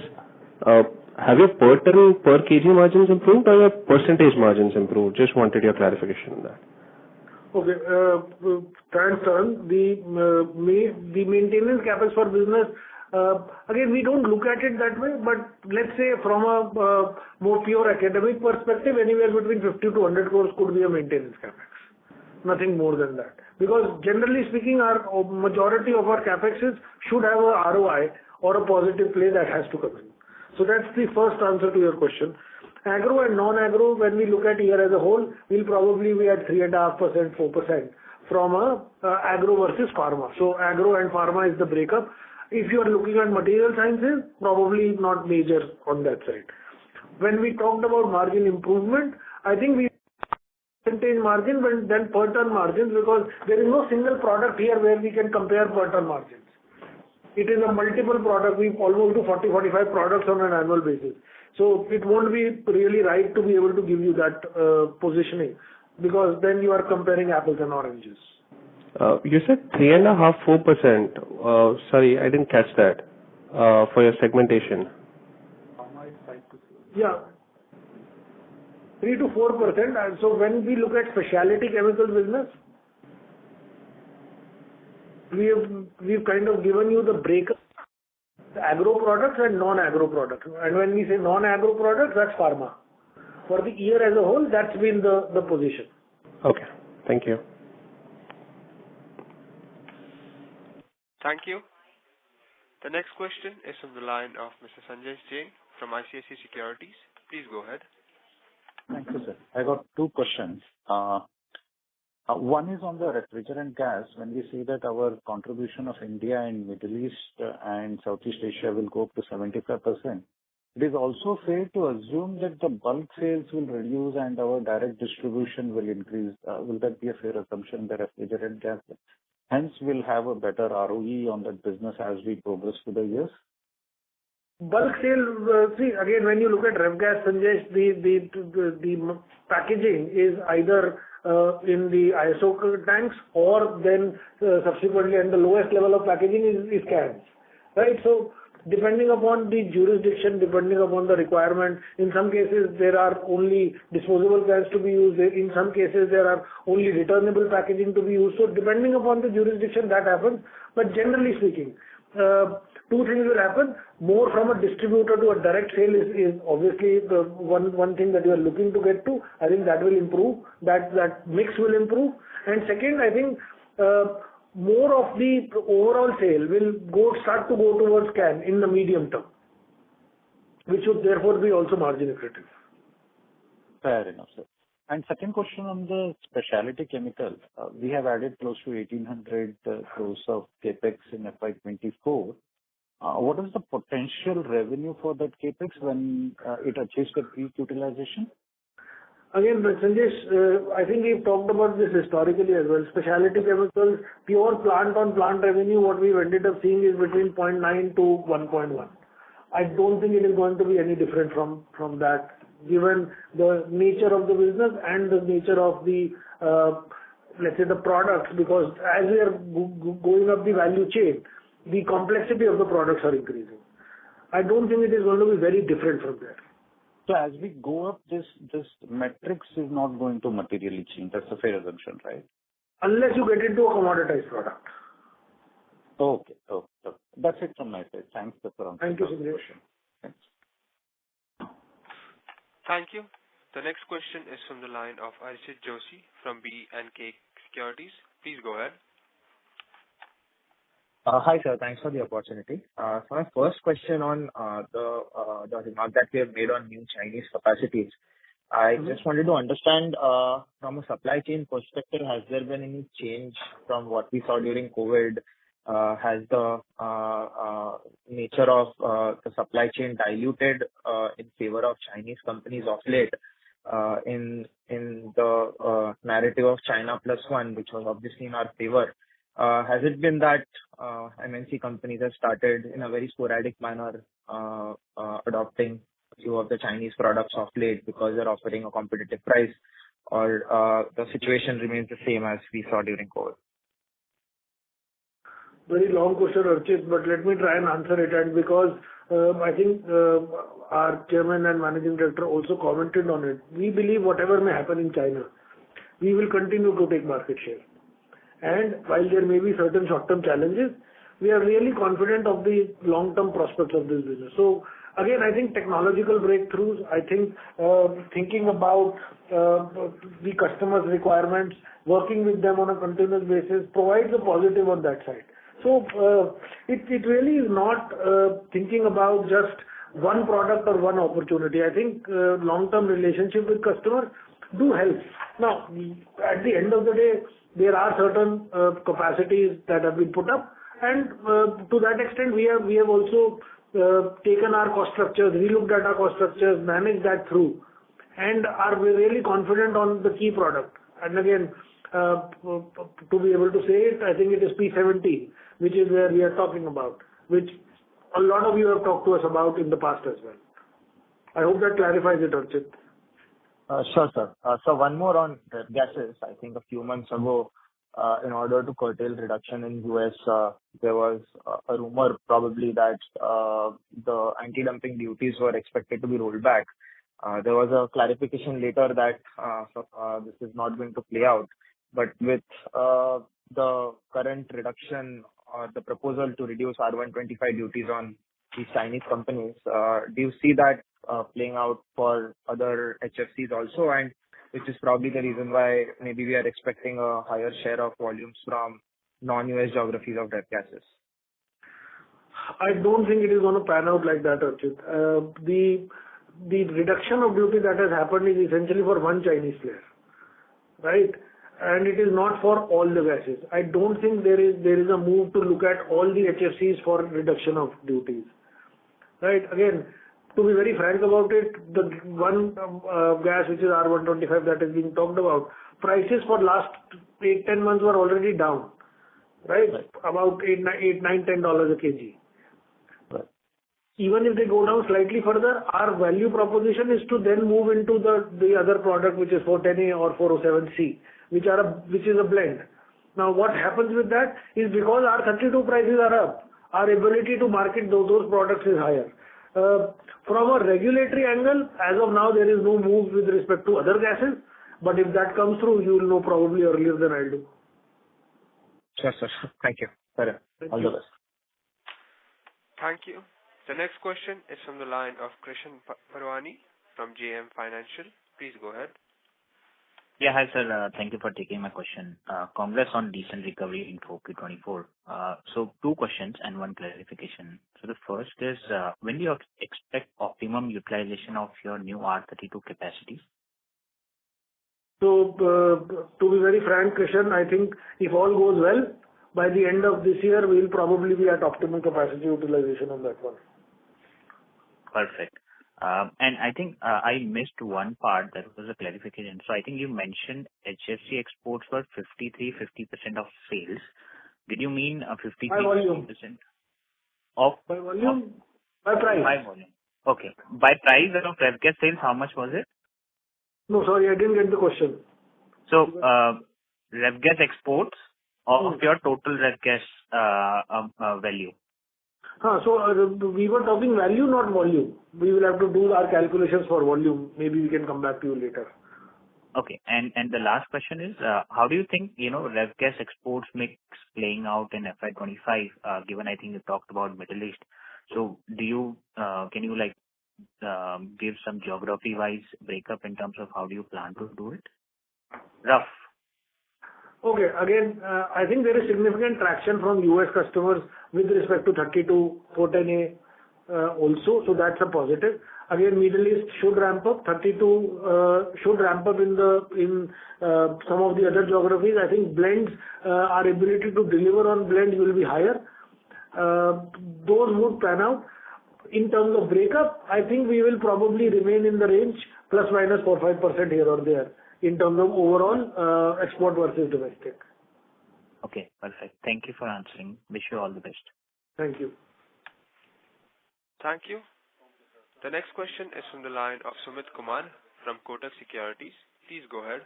Have your per kg margins improved or your percentage margins improved? Just wanted your clarification on that. Okay. Thanks, Tarang. The maintenance capex for business, again, we don't look at it that way, but let's say from a more pure academic perspective, anywhere between 50 to 100 crores could be a maintenance capex. Nothing more than that. Because generally speaking, our majority of our capexes should have a ROI or a positive play that has to come in. So that's the first answer to your question. Agro and non-agro, when we look at year as a whole, we'll probably be at 3.5%, 4% from agro versus pharma. So agro and pharma is the breakup. If you are looking at material sciences, probably not major on that side. When we talked about margin improvement, I think we percentage margin, but then per ton margins, because there is no single product here where we can compare per ton margins. It is a multiple product. We almost do 40, 45 products on an annual basis. So it won't be really right to be able to give you that positioning, because then you are comparing apples and oranges. You said 3.5%, 4%. Sorry, I didn't catch that for your segmentation. Yeah, 3 to 4%. And so when we look at specialty chemicals business, we've kind of given you the breakup, the agro products and non-agro products. And when we say non-agro products, that's pharma. For the year as a whole, that's been the position. Okay, thank you. Thank you. The next question is from the line of Mr. Sanjay Jain from ICICI Securities. Please go ahead. Thank you, sir. I got two questions. One is on the refrigerant gas. When we see that our contribution of India and Middle East and Southeast Asia will go up to 75%, it is also fair to assume that the bulk sales will reduce and our direct distribution will increase. Will that be a fair assumption, the refrigerant gas? Hence, we'll have a better ROE on that business as we progress through the years. Bulk sale, see, again, when you look at ref gas, Sanjay, the packaging is either in the ISO tanks or then subsequently, and the lowest level of packaging is cans, right? So depending upon the jurisdiction, depending upon the requirement, in some cases there are only disposable cans to be used. In some cases there are only returnable packaging to be used. So depending upon the jurisdiction, that happens. But generally speaking, two things will happen. More from a distributor to a direct sale is obviously the one thing that you are looking to get to. I think that will improve. That mix will improve. And second, I think more of the overall sale will start to go towards can in the medium term, which would therefore be also margin accretive. Fair enough, sir. And second question on the specialty chemical. We have added close to 1,800 crores of capex in FY24. What is the potential revenue for that capex when it achieves the peak utilization? Again, Sanjay, I think we've talked about this historically as well. Specialty chemicals, pure plant-on-plant revenue, what we've ended up seeing is between 0.9 to 1.1. I don't think it is going to be any different from that, given the nature of the business and the nature of the, let's say, the products, because as we are going up the value chain, the complexity of the products are increasing. I don't think it is going to be very different from there. So as we go up, this metrics is not going to materially change. That's a fair assumption, right? Unless you get into a commoditized product. Okay. That's it from my side. Thanks for answering. Thank you, Sanjay. Thanks. Thank you. The next question is from the line of Archit Joshi from B&K Securities. Please go ahead. Hi, sir. Thanks for the opportunity. So my first question on the remark that we have made on new Chinese capacities. I just wanted to understand from a supply chain perspective, has there been any change from what we saw during COVID? Has the nature of the supply chain diluted in favor of Chinese companies of late in the narrative of China plus one, which was obviously in our favor? Has it been that MNC companies have started in a very sporadic manner adopting a few of the Chinese products of late because they're offering a competitive price, or the situation remains the same as we saw during COVID? Very long question, Archit, but let me try and answer it. And because I think our chairman and managing director also commented on it, we believe whatever may happen in China, we will continue to take market share. And while there may be certain short-term challenges, we are really confident of the long-term prospects of this business. So again, I think technological breakthroughs, I think thinking about the customer's requirements, working with them on a continuous basis provides a positive on that side. So it really is not thinking about just one product or one opportunity. I think long-term relationship with customers do help. Now, at the end of the day, there are certain capacities that have been put up, and to that extent, we have also taken our cost structures, relooked at our cost structures, managed that through, and are really confident on the key product. And again, to be able to say it, I think it is P70, which is where we are talking about, which a lot of you have talked to us about in the past as well. I hope that clarifies it, Archit. Sure, sir. So one more on gases. I think a few months ago, in order to curtail reduction in US, there was a rumor probably that the anti-dumping duties were expected to be rolled back. There was a clarification later that this is not going to play out. But with the current reduction or the proposal to reduce R125 duties on these Chinese companies, do you see that playing out for other HFCs also, and which is probably the reason why maybe we are expecting a higher share of volumes from non-US geographies of ref gases? I don't think it is going to pan out like that, Archit. The reduction of duty that has happened is essentially for one Chinese player, right? And it is not for all the gases. I don't think there is a move to look at all the HFCs for reduction of duties, right? Again, to be very frank about it, the one gas which is R125 that is being talked about, prices for last 8-10 months were already down, right? About $8, $9, $10 a kg. Right. Even if they go down slightly further, our value proposition is to then move into the other product, which is 410A or 407C, which is a blend. Now, what happens with that is because our 32 prices are up, our ability to market those products is higher. From a regulatory angle, as of now, there is no move with respect to other gases, but if that comes through, you will know probably earlier than I do. Sure, sir. Thank you. All the best. Thank you. The next question is from the line of Krishan Parwani from JM Financial. Please go ahead. Yeah, hi, sir. Thank you for taking my question. Congrats on decent recovery in 4Q24. So two questions and one clarification. So the first is, when do you expect optimum utilization of your new R32 capacities? So, to be very frank, Krishan, I think if all goes well, by the end of this year, we will probably be at optimal capacity utilization on that one. Perfect. And I think I missed one part, that was a clarification. So I think you mentioned HFC exports were 50% of sales. Did you mean 53%? By volume. Of? By volume? By price. By volume. Okay. By price of ref gas sales, how much was it? No, sorry, I didn't get the question. So, ref gas exports of your total ref gas value. So we were talking value, not volume. We will have to do our calculations for volume. Maybe we can come back to you later. Okay. And the last question is, how do you think, ref gas exports mix playing out in FY25, given I think you talked about Middle East. So can you give some geography-wise breakup in terms of how do you plan to do it? Rough. Okay. Again, I think there is significant traction from US customers with respect to 32, 410A also. So that's a positive. Again, Middle East should ramp up. 32 should ramp up in some of the other geographies. I think blends, our ability to deliver on blends will be higher. Those would pan out. In terms of breakup, I think we will probably remain in the range plus minus 4-5% here or there in terms of overall export versus domestic. Okay, perfect. Thank you for answering. Wish you all the best. Thank you. Thank you. The next question is from the line of Sumit Kumar from Kotak Securities. Please go ahead.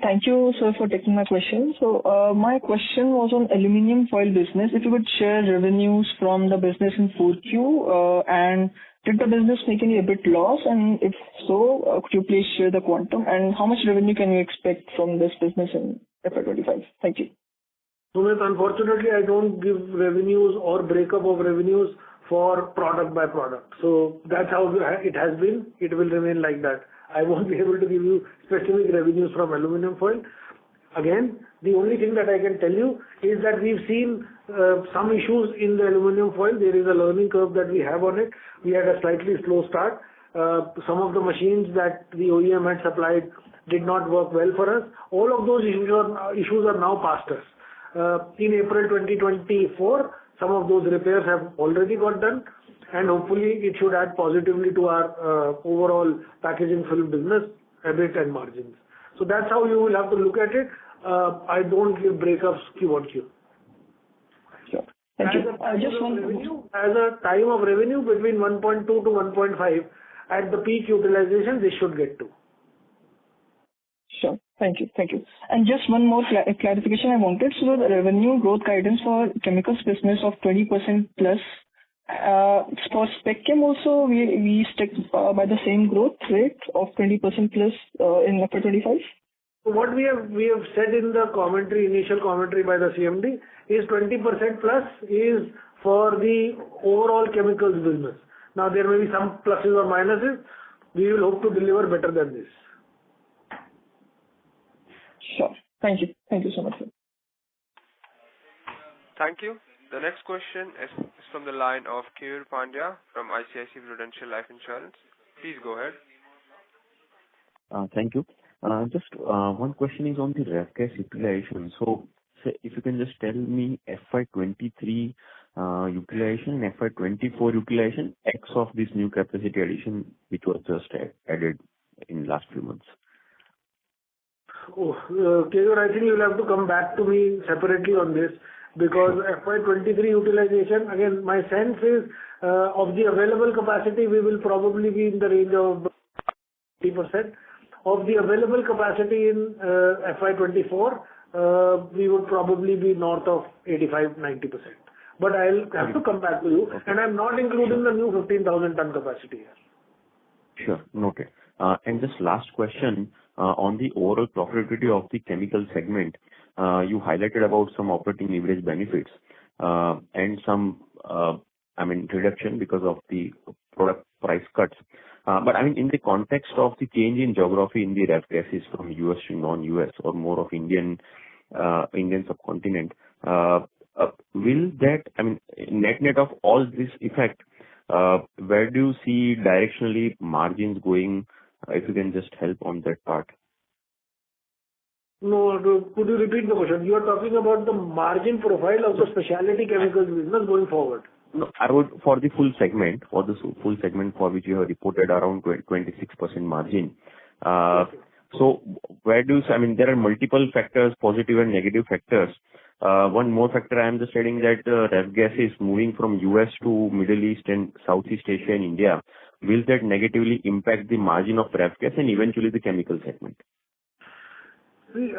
Thank you, sir, for taking my question. So, my question was on aluminum foil business. If you could share revenues from the business in 4Q, and did the business make any EBIT loss? And if so, could you please share the quantum? And how much revenue can you expect from this business in FY25? Thank you. Sumit, unfortunately, I don't give revenues or breakup of revenues for product by product. So that's how it has been. It will remain like that. I won't be able to give you specific revenues from aluminum foil. Again, the only thing that I can tell you is that we've seen some issues in the aluminum foil. There is a learning curve that we have on it. We had a slightly slow start. Some of the machines that the OEM had supplied did not work well for us. All of those issues are now past us. In April 2024, some of those repairs have already got done, and hopefully it should add positively to our overall packaging film business, EBIT and margins. So that's how you will have to look at it. I don't give breakups Q on Q. Sure. Thank you. As a time of revenue between 1.2 to 1.5, at the peak utilization, this should get to. Sure. Thank you. Thank you. And just one more clarification I wanted. So the revenue growth guidance for chemicals business of 20% plus, for Spec Chem also, we stick by the same growth rate of 20% plus in FY25? So what we have said in the initial commentary by the CMD is 20% plus is for the overall chemicals business. Now there may be some pluses or minuses. We will hope to deliver better than this. Sure. Thank you. Thank you so much, sir. Thank you. The next question is from the line of Keyur Pandya from ICICI Prudential Life Insurance. Please go ahead. Thank you. Just one question is on the ref gas utilization. So if you can just tell me FY23 utilization and FY24 utilization X of this new capacity addition which was just added in last few months. Keyur, I think you'll have to come back to me separately on this, because FY23 utilization, again, my sense is of the available capacity, we will probably be in the range of 30%. Of the available capacity in FY24, we would probably be north of 85-90%. But I'll have to come back to you, and I'm not including the new 15,000 ton capacity here. Sure, noted. And just last question on the overall profitability of the chemical segment. You highlighted about some operating leverage benefits and some, reduction because of the product price cuts. But in the context of the change in geography in the ref gases from US to non-US or more of Indian subcontinent, will that, net of all this effect, where do you see directionally margins going? If you can just help on that part. No, could you repeat the question? You are talking about the margin profile of the specialty chemicals business going forward. No, I would for the full segment, for which you have reported around 26% margin. So where do you, there are multiple factors, positive and negative factors. One more factor I am just stating that ref gas is moving from US to Middle East and Southeast Asia and India. Will that negatively impact the margin of ref gas and eventually the chemical segment? See,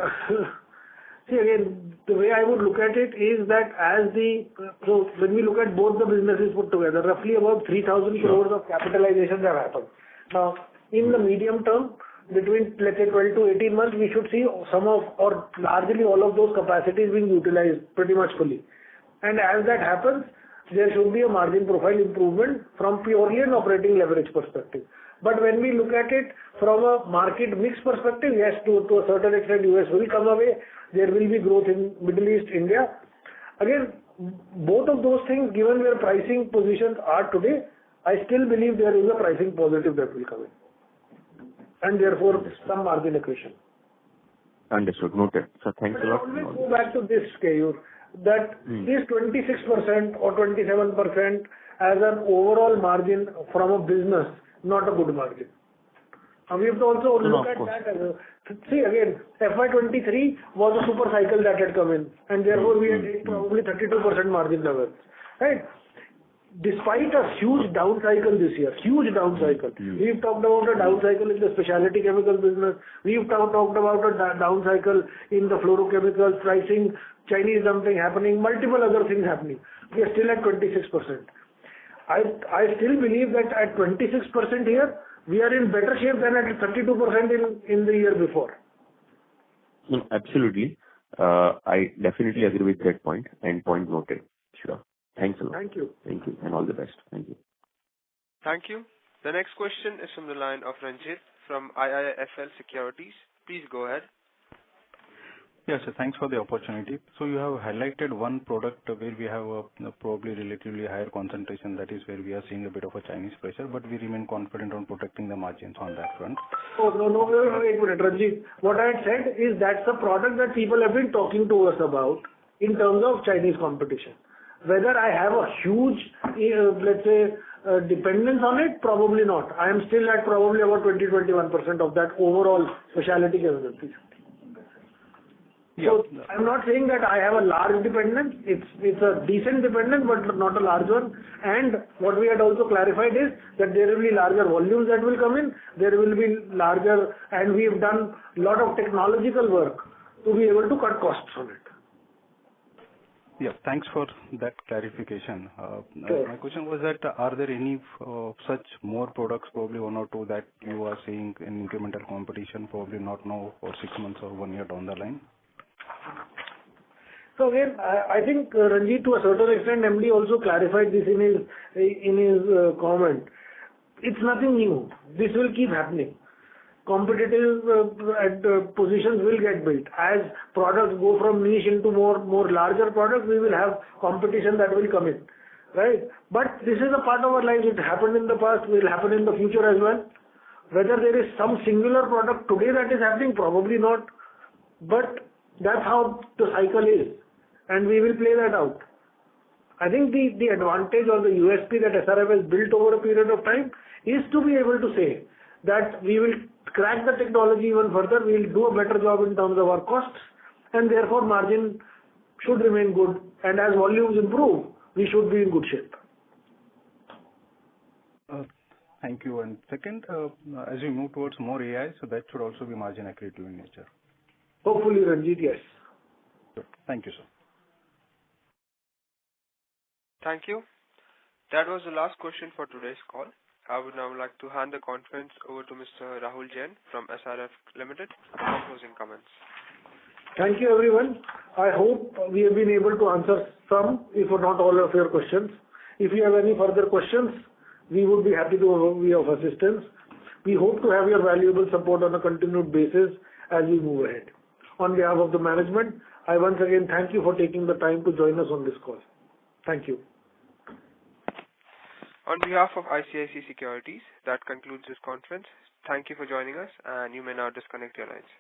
again, the way I would look at it is that so when we look at both the businesses put together, roughly about 3,000 crores of capitalizations have happened. Now, in the medium term, between, let's say, 12 to 18 months, we should see some of, or largely all of those capacities being utilized pretty much fully. And as that happens, there should be a margin profile improvement from purely an operating leverage perspective. But when we look at it from a market mix perspective, yes, to a certain extent, US will come away. There will be growth in Middle East, India. Again, both of those things, given where pricing positions are today, I still believe there is a pricing positive that will come in. And therefore, some margin accretion. Understood. Noted. So thanks a lot. I always go back to this, Keyur, that this 26% or 27% as an overall margin from a business, not a good margin. And we have to also look at that as a, see again, FY23 was a super cycle that had come in, and therefore we had probably 32% margin levels, right? Despite a huge down cycle this year, we've talked about a down cycle in the specialty chemical business. We've talked about a down cycle in the fluorochemicals pricing, Chinese dumping happening, multiple other things happening. We are still at 26%. I still believe that at 26% here, we are in better shape than at 32% in the year before. No, absolutely. I definitely agree with that point and point noted. Sure. Thanks a lot. Thank you. Thank you and all the best. Thank you. Thank you. The next question is from the line of Ranjit from IIFL Securities. Please go ahead. Yes, sir. Thanks for the opportunity. So you have highlighted one product where we have a probably relatively higher concentration. That is where we are seeing a bit of a Chinese pressure, but we remain confident on protecting the margins on that front. Oh, no, wait a minute, Ranjit. What I had said is that's the product that people have been talking to us about in terms of Chinese competition. Whether I have a huge, let's say, dependence on it, probably not. I am still at probably about 20-21% of that overall specialty chemicals. So I'm not saying that I have a large dependence. It's a decent dependence, but not a large one. And what we had also clarified is that there will be larger volumes that will come in. There will be larger, and we have done a lot of technological work to be able to cut costs on it. Yeah, thanks for that clarification. Sure. My question was that are there any such more products, probably one or two, that you are seeing in incremental competition, probably not now or 6 months or 1 year down the line? So again, I think Ranjit, to a certain extent, MD also clarified this in his comment. It's nothing new. This will keep happening. Competitive positions will get built. As products go from niche into more larger products, we will have competition that will come in, right? But this is a part of our life. It happened in the past, will happen in the future as well. Whether there is some singular product today that is happening, probably not. But that's how the cycle is, and we will play that out. I think the advantage or the USP that SRF has built over a period of time is to be able to say that we will crack the technology even further, we will do a better job in terms of our costs, and therefore margin should remain good. And as volumes improve, we should be in good shape. Thank you. And second, as we move towards more AI, so that should also be margin accretive in nature. Hopefully, Ranjit, yes. Good. Thank you, sir. Thank you. That was the last question for today's call. I would now like to hand the conference over to Mr. Rahul Jain from SRF Limited for closing comments. Thank you, everyone. I hope we have been able to answer some, if not all, of your questions. If you have any further questions, we would be happy to be of assistance. We hope to have your valuable support on a continued basis as we move ahead. On behalf of the management, I once again thank you for taking the time to join us on this call. Thank you. On behalf of ICICI Securities, that concludes this conference. Thank you for joining us, and you may now disconnect your lines.